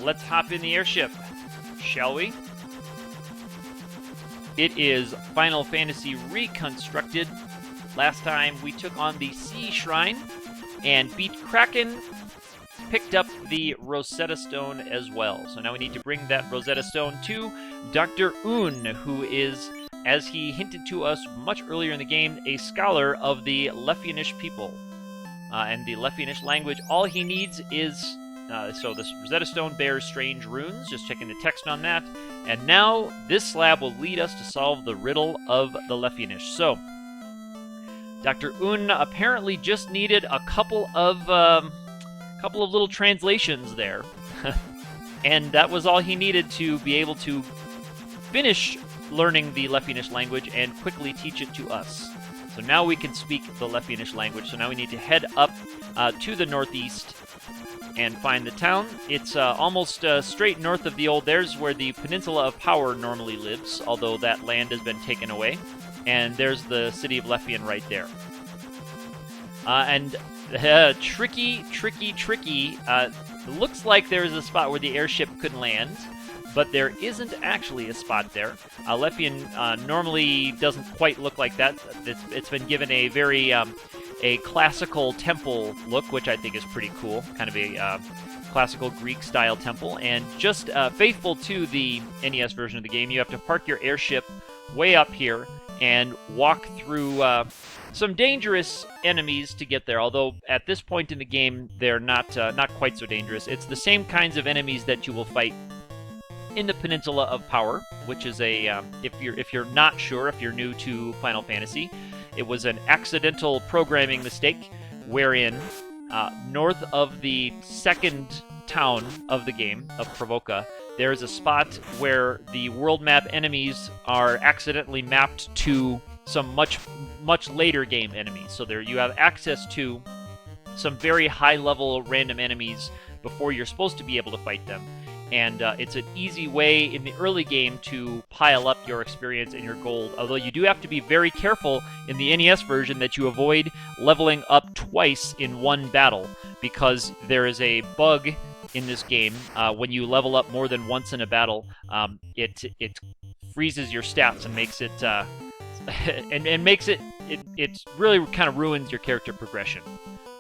Let's hop in the airship, shall we? It is Final Fantasy Reconstructed. Last time we took on the Sea Shrine and beat Kraken, picked up the Rosetta Stone as well. So now we need to bring that Rosetta Stone to Dr. Un, who is, as he hinted to us much earlier in the game, a scholar of the Lefianish people. And the Lefianish language, all he needs is... so this Rosetta Stone bears strange runes, just checking the text on that. And now this slab will lead us to solve the riddle of the Lefianish. So, Dr. Un apparently just needed a couple of little translations there. And that was all he needed to be able to finish learning the Lefianish language and quickly teach it to us. So now we can speak the Lefianish language. So now we need to head up to the northeast and find the town. It's almost straight north of the old... There's where the Peninsula of Power normally lives, although that land has been taken away. And there's the city of Lefian right there. Tricky. Looks like there's a spot where the airship could land, but there isn't actually a spot there. Lefian normally doesn't quite look like that. It's been given a very... a classical temple look, which I think is pretty cool. Kind of a classical Greek-style temple. And just faithful to the NES version of the game, you have to park your airship way up here and walk through some dangerous enemies to get there. Although at this point in the game, they're not quite so dangerous. It's the same kinds of enemies that you will fight in the Peninsula of Power, which is a if you're not sure, if you're new to Final Fantasy. It was an accidental programming mistake wherein north of the second town of the game, of Provoca, there is a spot where the world map enemies are accidentally mapped to some much later game enemies. So there you have access to some very high-level random enemies before you're supposed to be able to fight them. And it's an easy way in the early game to pile up your experience and your gold, although you do have to be very careful in the NES version that you avoid leveling up twice in one battle, because there is a bug in this game. When you level up more than once in a battle, it freezes your stats and makes it it really kind of ruins your character progression.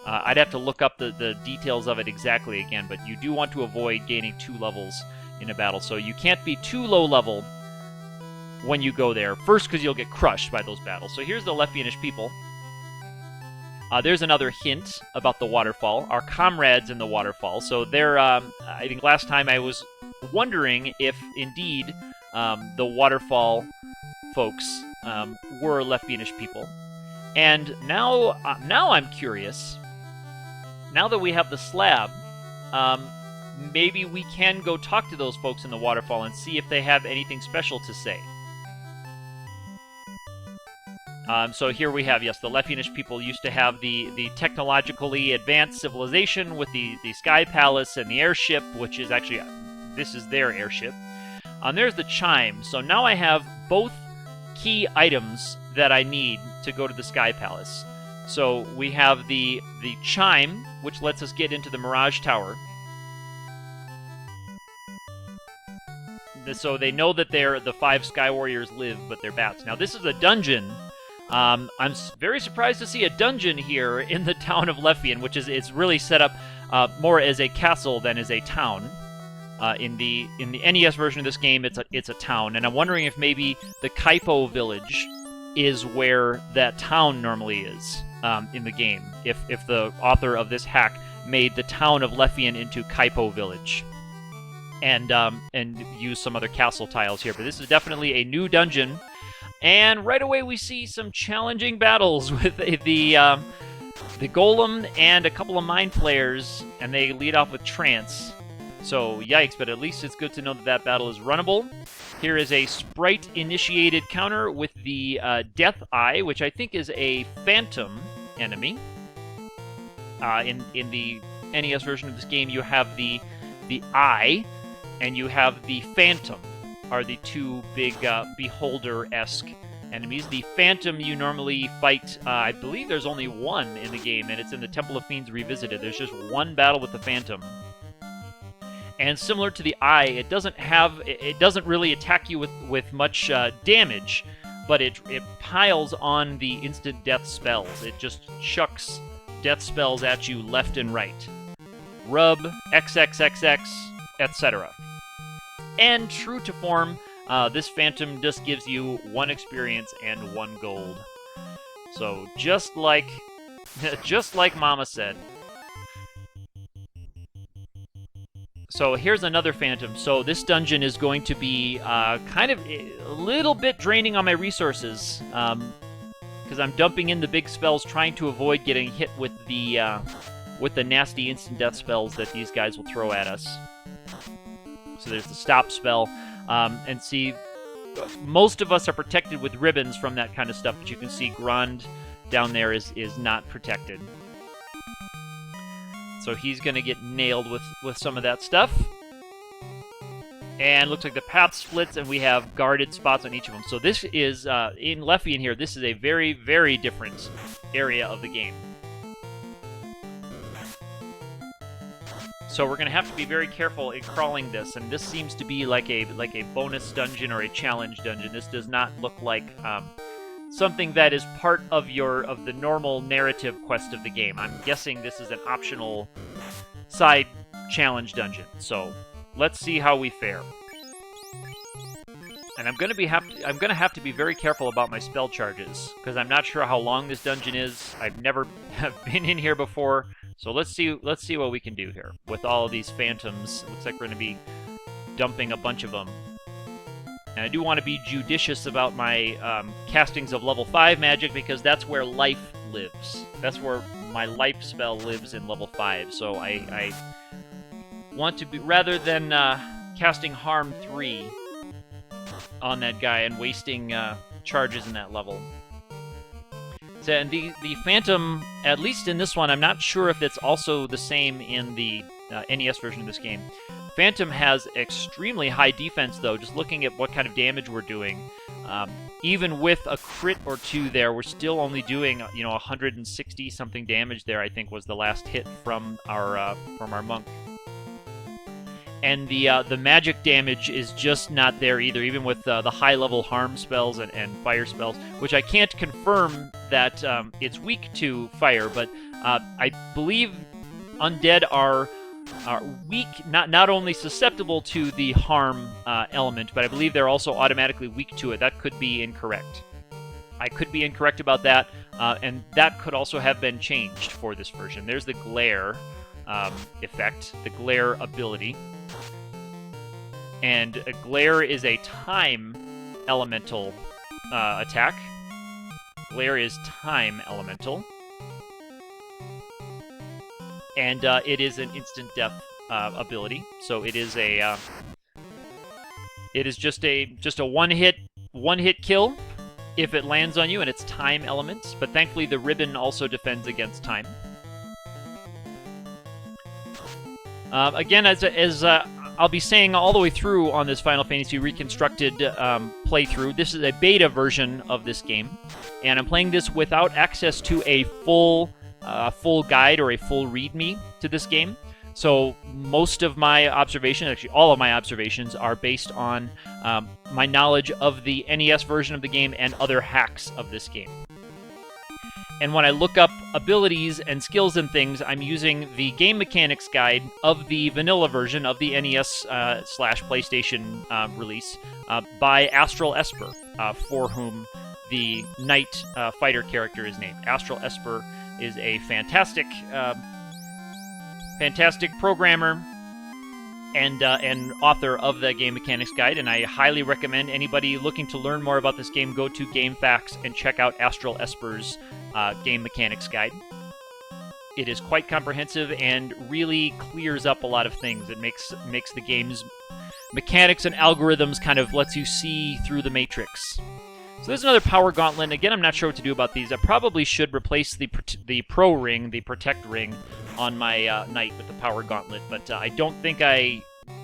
I'd have to look up the details of it exactly again, but you do want to avoid gaining 2 levels in a battle. So you can't be too low level when you go there. First, because you'll get crushed by those battles. So here's the Lefianish people. There's another hint about the waterfall. Our comrades in the waterfall. So they're, I think last time I was wondering if indeed the waterfall folks were Lefianish people. And now I'm curious. Now that we have the slab, maybe we can go talk to those folks in the waterfall and see if they have anything special to say. So here we have, yes, the Lefianish people used to have the technologically advanced civilization with the Sky Palace and the airship, which is actually, this is their airship. There's the chime. So now I have both key items that I need to go to the Sky Palace. So we have the chime, which lets us get into the Mirage Tower. So they know that the 5 Sky Warriors live, but they're bats. Now this is a dungeon. I'm very surprised to see a dungeon here in the town of Lefian, which is it's really set up more as a castle than as a town. In the NES version of this game, it's a town, and I'm wondering if maybe the Kaipo village is where that town normally is in the game. If the author of this hack made the town of Lefian into Kaipo village, and use some other castle tiles here. But this is definitely a new dungeon, and right away we see some challenging battles with the golem and a couple of mind flayers, and they lead off with trance. So, yikes, but at least it's good to know that battle is runnable. Here is a sprite-initiated counter with the Death Eye, which I think is a phantom enemy. In the NES version of this game, you have the Eye, and you have the Phantom, are the two big Beholder-esque enemies. The Phantom you normally fight, I believe there's only one in the game, and it's in the Temple of Fiends Revisited. There's just one battle with the Phantom. And similar to the Eye, it doesn't really attack you with much damage, but it piles on the instant death spells. It just chucks death spells at you left and right. Rub, XXXX, etc. And true to form, this Phantom just gives you 1 experience and 1 gold. So just like Mama said. So here's another Phantom. So this dungeon is going to be kind of a little bit draining on my resources, because I'm dumping in the big spells, trying to avoid getting hit with the nasty instant death spells that these guys will throw at us. So there's the stop spell, and see, most of us are protected with ribbons from that kind of stuff, but you can see Grand down there is not protected. So he's going to get nailed with some of that stuff. And looks like the path splits, and we have guarded spots on each of them. So this is, in Leffian here, this is a very, very different area of the game. So we're going to have to be very careful in crawling this, and this seems to be like a bonus dungeon or a challenge dungeon. This does not look like something that is part of the normal narrative quest of the game. I'm guessing this is an optional side challenge dungeon. So let's see how we fare. And I'm gonna have to be very careful about my spell charges, because I'm not sure how long this dungeon is. I've never been in here before. So let's see what we can do here with all of these Phantoms. It looks like we're gonna be dumping a bunch of them. And I do want to be judicious about my castings of level 5 magic, because that's where life lives. That's where my life spell lives, in level 5. So I want to be, rather than casting harm 3 on that guy and wasting charges in that level. So, and the Phantom, at least in this one, I'm not sure if it's also the same in the NES version of this game. Phantom has extremely high defense, though. Just looking at what kind of damage we're doing, even with a crit or 2 there, we're still only doing 160 something damage there. I think was the last hit from our monk. And the magic damage is just not there either, even with the high level harm spells and fire spells, which I can't confirm that it's weak to fire, but I believe undead are weak, not only susceptible to the harm element, but I believe they're also automatically weak to it. That could be incorrect. I could be incorrect about that, and that could also have been changed for this version. There's the glare effect, the glare ability. And a glare is a time elemental attack. Glare is time elemental. And it is an instant death ability. So it is a just a one hit kill if it lands on you, and it's time elements. But thankfully the ribbon also defends against time. Again, as I'll be saying all the way through on this Final Fantasy Reconstructed playthrough, this is a beta version of this game, and I'm playing this without access to a full guide or a full README to this game. So most of my observations, actually all of my observations, are based on my knowledge of the NES version of the game and other hacks of this game. And when I look up abilities and skills and things, I'm using the game mechanics guide of the vanilla version of the NES/PlayStation release by Astral Esper, for whom the Knight fighter character is named. Astral Esper is a fantastic programmer and author of the game mechanics guide, and I highly recommend anybody looking to learn more about this game go to GameFAQs and check out Astral Esper's game mechanics guide. It is quite comprehensive and really clears up a lot of things. It makes the game's mechanics and algorithms kind of lets you see through the matrix. So there's another power gauntlet. Again, I'm not sure what to do about these. I probably should replace the pro ring, the protect ring, on my knight with the power gauntlet, but I don't think I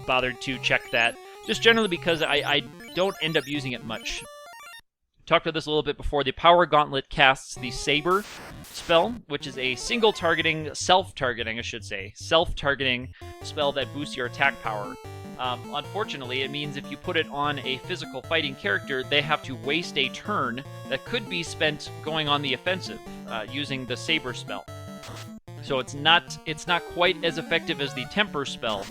bothered to check that, just generally because I don't end up using it much. talked about this a little bit before. The Power Gauntlet casts the Saber spell, which is a single targeting, self-targeting, I should say, self-targeting spell that boosts your attack power. Unfortunately, it means if you put it on a physical fighting character, they have to waste a turn that could be spent going on the offensive using the Saber spell. So it's not quite as effective as the Temper spell,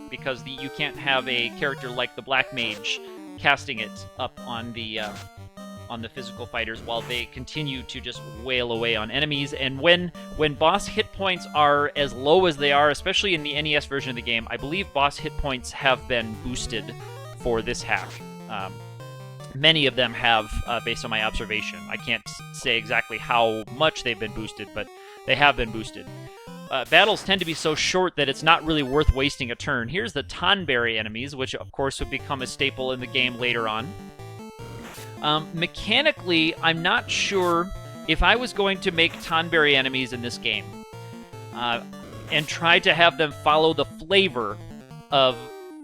because you can't have a character like the Black Mage casting it up on the physical fighters while they continue to just wail away on enemies. And when boss hit points are as low as they are, especially in the NES version of the game, I believe boss hit points have been boosted for this hack. Many of them have, based on my observation. I can't say exactly how much they've been boosted, but they have been boosted. Battles tend to be so short that it's not really worth wasting a turn. Here's the Tonberry enemies, which of course would become a staple in the game later on. Mechanically, I'm not sure if I was going to make Tonberry enemies in this game and try to have them follow the flavor of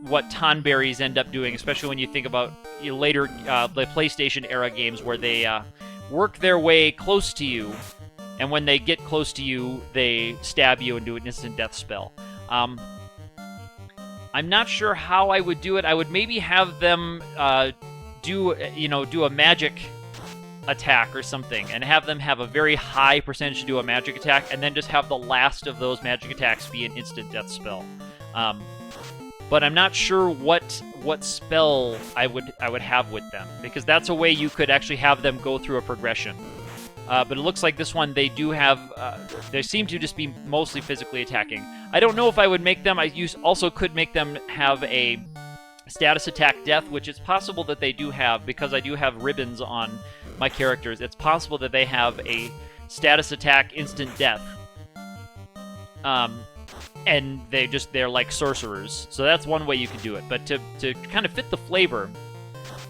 what Tonberries end up doing, especially when you think about later the PlayStation era games where they work their way close to you, and when they get close to you, they stab you and do an instant death spell. I'm not sure how I would do it. I would maybe have them do a magic attack or something, and have them have a very high percentage to do a magic attack, and then just have the last of those magic attacks be an instant death spell. But I'm not sure what spell I would have with them, because that's a way you could actually have them go through a progression. But it looks like this one, they do have, they seem to just be mostly physically attacking. I don't know if I would make them, also could make them have a status attack death, which is possible that they do have, because I do have ribbons on my characters. It's possible that they have a status attack instant death. And they're like sorcerers. So that's one way you can do it. But to kind of fit the flavor,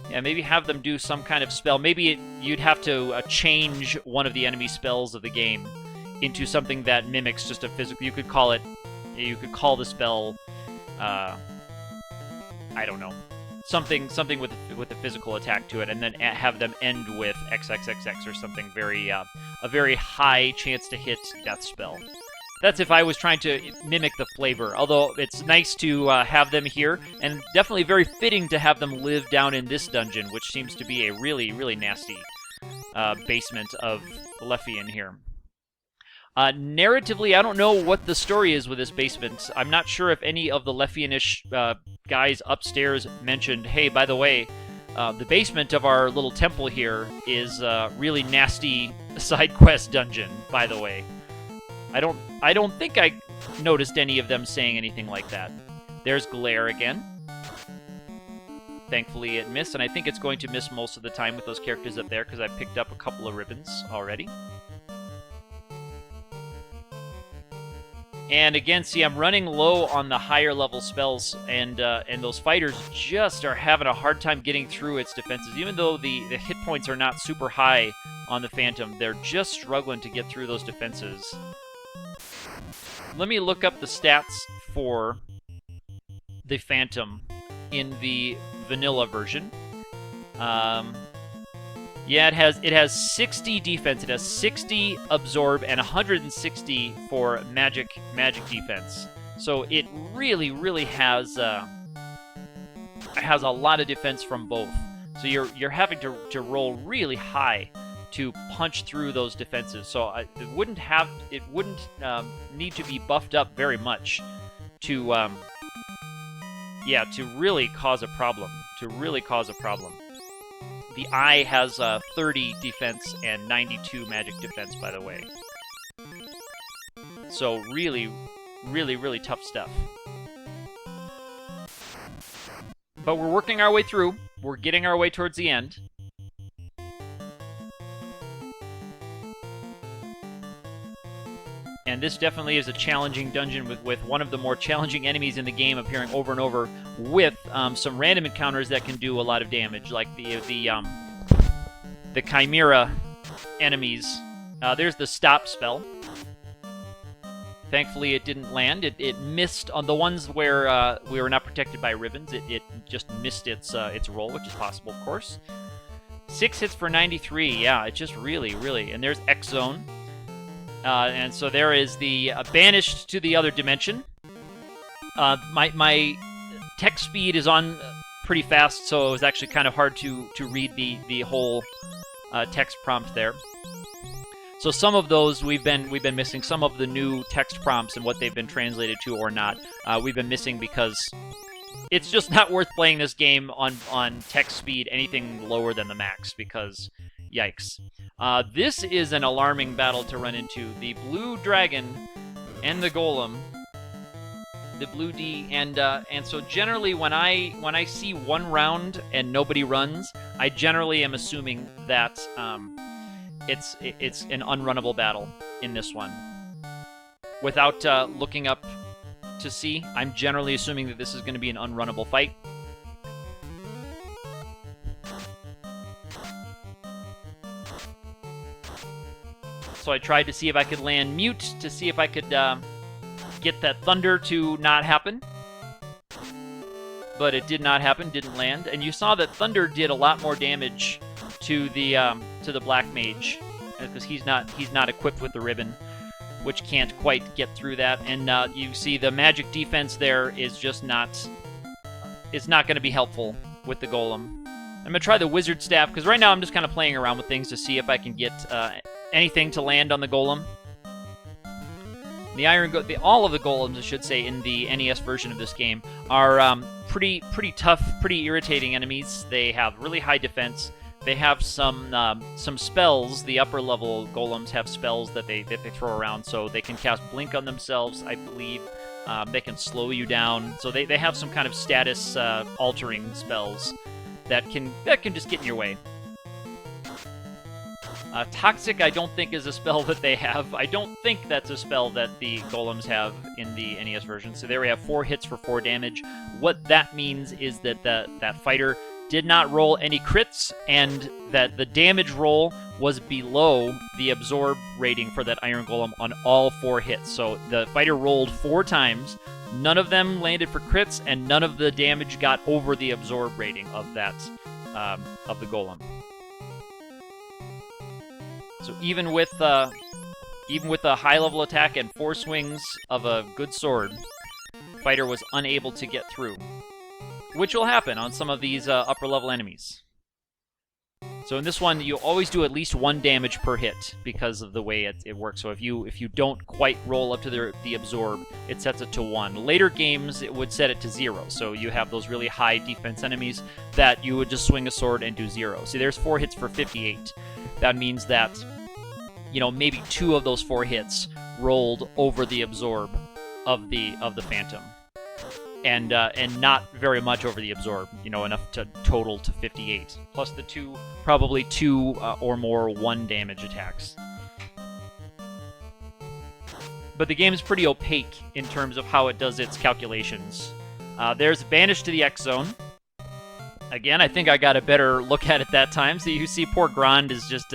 yeah, maybe have them do some kind of spell. Maybe you'd have to change one of the enemy spells of the game into something that mimics just a physical. You could call the spell, I don't know, something with a physical attack to it, and then have them end with XXXX or something a very high chance to hit death spell. That's if I was trying to mimic the flavor, although it's nice to have them here, and definitely very fitting to have them live down in this dungeon, which seems to be a really, really nasty basement of Lefian here. Narratively, I don't know what the story is with this basement. I'm not sure if any of the Lefianish guys upstairs mentioned, hey, by the way, the basement of our little temple here is a really nasty side quest dungeon, by the way. I don't think I noticed any of them saying anything like that. There's Glare again. Thankfully it missed, and I think it's going to miss most of the time with those characters up there because I picked up a couple of ribbons already. And again, see, I'm running low on the higher level spells, and those fighters just are having a hard time getting through its defenses. Even though the hit points are not super high on the Phantom, they're just struggling to get through those defenses. Let me look up the stats for the Phantom in the vanilla version. Yeah, it has 60 defense, it has 60 absorb, and 160 for magic defense. So it really, really has a lot of defense from both. So you're having to roll really high to punch through those defenses. So it wouldn't need to be buffed up very much to really cause a problem. The Eye has 30 defense and 92 magic defense, by the way. So really, really, really tough stuff. But we're working our way through. We're getting our way towards the end. And this definitely is a challenging dungeon with one of the more challenging enemies in the game appearing over and over, with some random encounters that can do a lot of damage, like the Chimera enemies. There's the stop spell. Thankfully, it didn't land. It missed on the ones where we were not protected by ribbons. It just missed its roll, which is possible, of course. 6 hits for 93. Yeah, it just really, really... And there's X Zone. And so there is the banished to the other dimension. My text speed is on pretty fast, so it was actually kind of hard to read the whole text prompt there. So some of those we've been missing. Some of the new text prompts and what they've been translated to or not, we've been missing because it's just not worth playing this game on text speed anything lower than the max, because yikes. This is an alarming battle to run into. The blue dragon and the golem, the blue D, and so generally when I see one round and nobody runs, I generally am assuming that it's an unrunnable battle in this one. Without looking up to see, I'm generally assuming that this is going to be an unrunnable fight. So I tried to see if I could land mute, to see if I could get that thunder to not happen. But it did not happen, didn't land. And you saw that thunder did a lot more damage to the black mage, because he's not equipped with the ribbon, which can't quite get through that. And you see the magic defense there is just not... It's not going to be helpful with the golem. I'm going to try the wizard staff, because right now I'm just kind of playing around with things to see if I can get anything to land on the golem. All of the golems, I should say, in the NES version of this game are pretty tough, pretty irritating enemies. They have really high defense. They have some spells. The upper level golems have spells that they throw around, so they can cast blink on themselves, I believe. They can slow you down. So they have some kind of status altering spells that can just get in your way. Toxic, I don't think, is a spell that they have. I don't think that's a spell that the golems have in the NES version. So there we have 4 hits for 4 damage. What that means is that that fighter did not roll any crits, and that the damage roll was below the absorb rating for that Iron Golem on all 4 hits. So the fighter rolled 4 times, none of them landed for crits, and none of the damage got over the absorb rating of that of the Golem. So even with a high-level attack and 4 swings of a good sword, fighter was unable to get through, which will happen on some of these upper-level enemies. So in this one, you always do at least 1 damage per hit because of the way it works. So if you don't quite roll up to the absorb, it sets it to 1. Later games, it would set it to 0. So you have those really high defense enemies that you would just swing a sword and do 0. See, there's 4 hits for 58. That means that, you know, maybe 2 of those 4 hits rolled over the absorb of the Phantom, and not very much over the absorb. You know, enough to total to 58. Plus the 2, probably 2 or more 1 damage attacks. But the game is pretty opaque in terms of how it does its calculations. There's Banished to the X Zone. Again, I think I got a better look at it that time. So you see poor Grand is just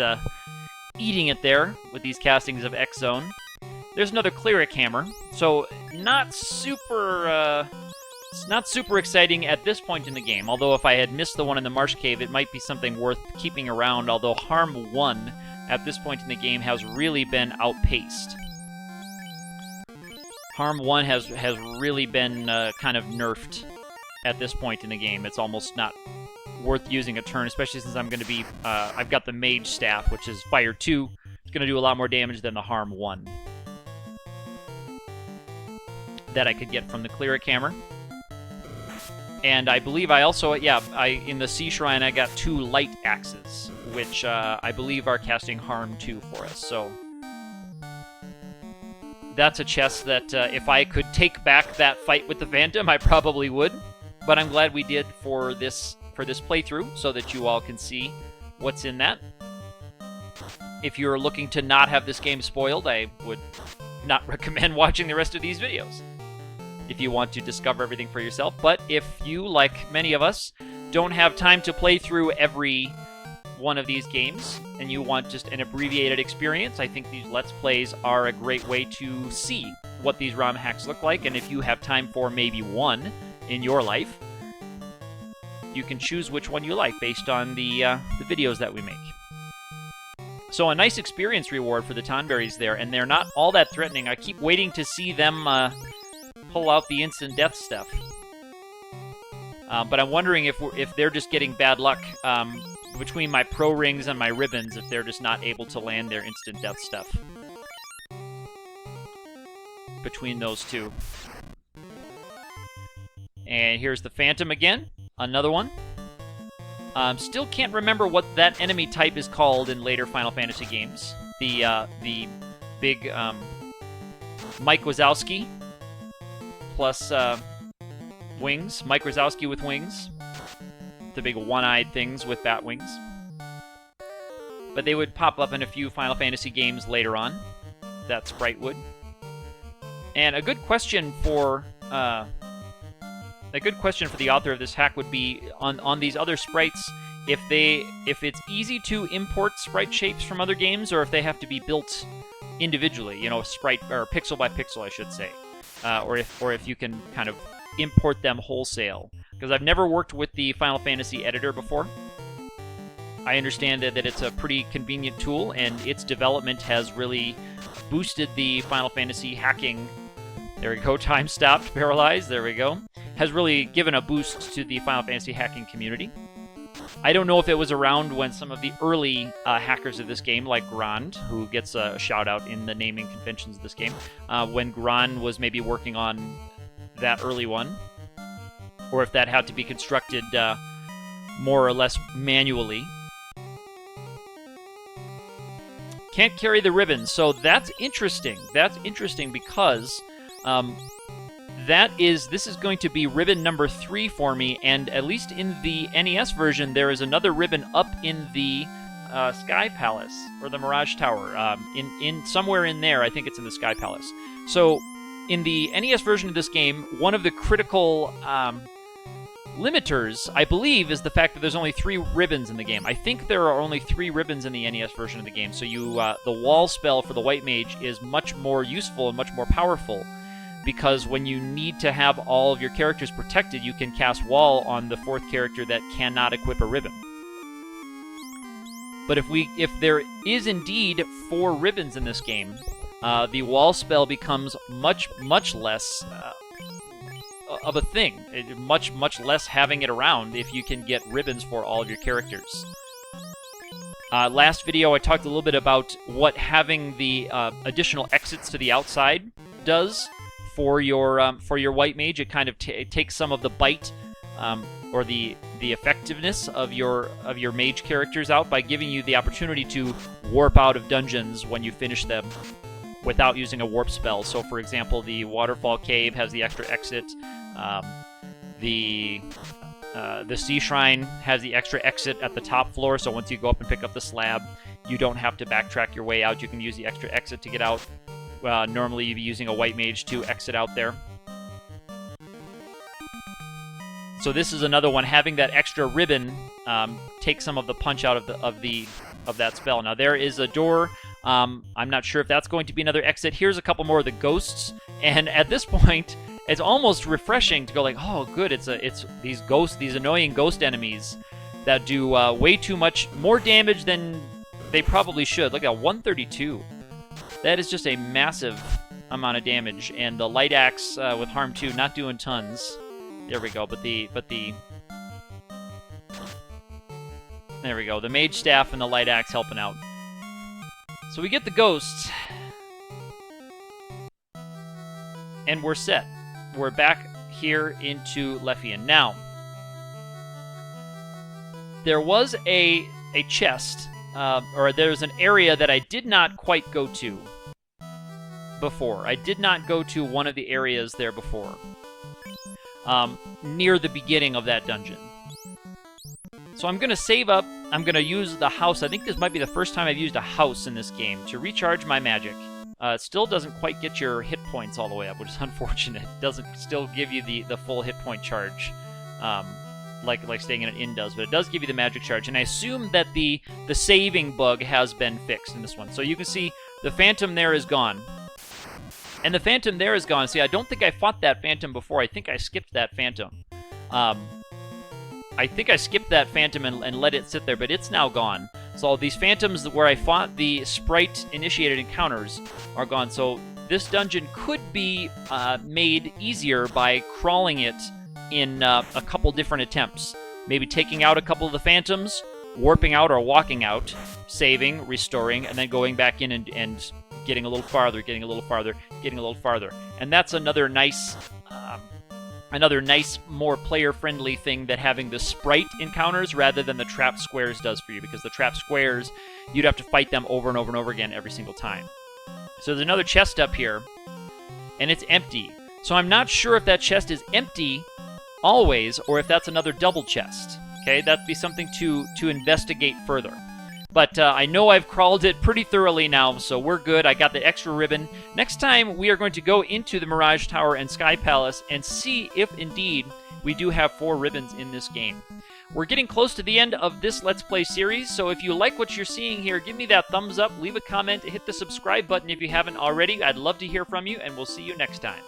eating it there with these castings of X Zone. There's another Cleric Hammer. So not super exciting at this point in the game. Although if I had missed the one in the Marsh Cave, it might be something worth keeping around. Although Harm 1 at this point in the game has really been outpaced. Harm 1 has really been kind of nerfed at this point in the game. It's almost not worth using a turn, especially since I'm going to be... I've got the Mage Staff, which is Fire 2. It's going to do a lot more damage than the Harm 1 that I could get from the Cleric Hammer. And I believe I also... in the Sea Shrine, I got 2 Light Axes, which I believe are casting Harm 2 for us. So that's a chest that if I could take back that fight with the Phantom, I probably would. But I'm glad we did for this playthrough, so that you all can see what's in that. If you're looking to not have this game spoiled, I would not recommend watching the rest of these videos if you want to discover everything for yourself. But if you, like many of us, don't have time to play through every one of these games, and you want just an abbreviated experience, I think these Let's Plays are a great way to see what these ROM hacks look like. And if you have time for maybe one in your life, You can choose which one you like based on the videos that we make. So a nice experience reward for the Tonberries there, and they're not all that threatening. I keep waiting to see them pull out the instant death stuff. But I'm wondering if they're just getting bad luck between my pro rings and my ribbons, if they're just not able to land their instant death stuff. Between those two. And here's the Phantom again. Another one. Still can't remember what that enemy type is called in later Final Fantasy games. The big Mike Wazowski plus wings. Mike Wazowski with wings. The big one-eyed things with bat wings. But they would pop up in a few Final Fantasy games later on. That sprite would. And a good question for the author of this hack would be on these other sprites, if it's easy to import sprite shapes from other games, or if they have to be built individually, you know, sprite or pixel by pixel, I should say, or if you can kind of import them wholesale. Because I've never worked with the Final Fantasy editor before. I understand that it's a pretty convenient tool, and its development has really boosted the Final Fantasy hacking. There we go, time stopped, paralyzed, there we go. Has really given a boost to the Final Fantasy hacking community. I don't know if it was around when some of the early hackers of this game, like Grand, who gets a shout out in the naming conventions of this game, when Grand was maybe working on that early one, or if that had to be constructed more or less manually. Can't carry the ribbons, so that's interesting. That's interesting because this is going to be ribbon number 3 for me, and at least in the NES version, there is another ribbon up in the Sky Palace, or the Mirage Tower. In somewhere in there, I think it's in the Sky Palace. So, in the NES version of this game, one of the critical limiters, I believe, is the fact that there's only 3 ribbons in the game. I think there are only 3 ribbons in the NES version of the game, so the wall spell for the White Mage is much more useful and much more powerful, because when you need to have all of your characters protected, you can cast Wall on the 4th character that cannot equip a ribbon. But if there is indeed 4 ribbons in this game, the Wall spell becomes much less of a thing. Much less having it around if you can get ribbons for all of your characters. Last video I talked a little bit about what having the additional exits to the outside does for your White Mage. It kind of takes some of the bite or the effectiveness of your mage characters out by giving you the opportunity to warp out of dungeons when you finish them without using a warp spell. So, for example, the Waterfall Cave has the extra exit. The Sea Shrine has the extra exit at the top floor, so once you go up and pick up the slab, you don't have to backtrack your way out. You can use the extra exit to get out. Normally you'd be using a White Mage to exit out there. So this is another one. Having that extra ribbon takes some of the punch out of that spell. Now there is a door. I'm not sure if that's going to be another exit. Here's a couple more of the ghosts, and at this point, it's almost refreshing to go like, oh, good. It's these ghosts, these annoying ghost enemies that do way too much more damage than they probably should. Look at 132. That is just a massive amount of damage, and the light axe with harm 2 not doing tons. There we go. But the there we go. The mage staff and the light axe helping out. So we get the ghosts, and we're set. We're back here into Lefian. Now, there was a chest, or there's an area that I did not quite go to before. I did not go to one of the areas there before, near the beginning of that dungeon. So I'm going to save up. I'm going to use the house. I think this might be the first time I've used a house in this game to recharge my magic. It still doesn't quite get your hit points all the way up, which is unfortunate. It doesn't still give you the full hit point charge, like staying in an inn does, but it does give you the magic charge. And I assume that the saving bug has been fixed in this one. So you can see the Phantom there is gone. And the Phantom there is gone. See, I don't think I fought that Phantom before. I think I skipped that Phantom. I think I skipped that phantom and let it sit there, but it's now gone. So these phantoms where I fought the sprite-initiated encounters are gone. So this dungeon could be made easier by crawling it in a couple different attempts. Maybe taking out a couple of the phantoms, warping out or walking out, saving, restoring, and then going back in and getting a little farther, getting a little farther, getting a little farther. And that's another nice, more player-friendly thing that having the sprite encounters rather than the trap squares does for you, because the trap squares, you'd have to fight them over and over and over again every single time. So there's another chest up here, and it's empty. So I'm not sure if that chest is empty always, or if that's another double chest. Okay, that'd be something to investigate further. But I know I've crawled it pretty thoroughly now, so we're good. I got the extra ribbon. Next time, we are going to go into the Mirage Tower and Sky Palace and see if, indeed, we do have 4 ribbons in this game. We're getting close to the end of this Let's Play series, so if you like what you're seeing here, give me that thumbs up, leave a comment, hit the subscribe button if you haven't already. I'd love to hear from you, and we'll see you next time.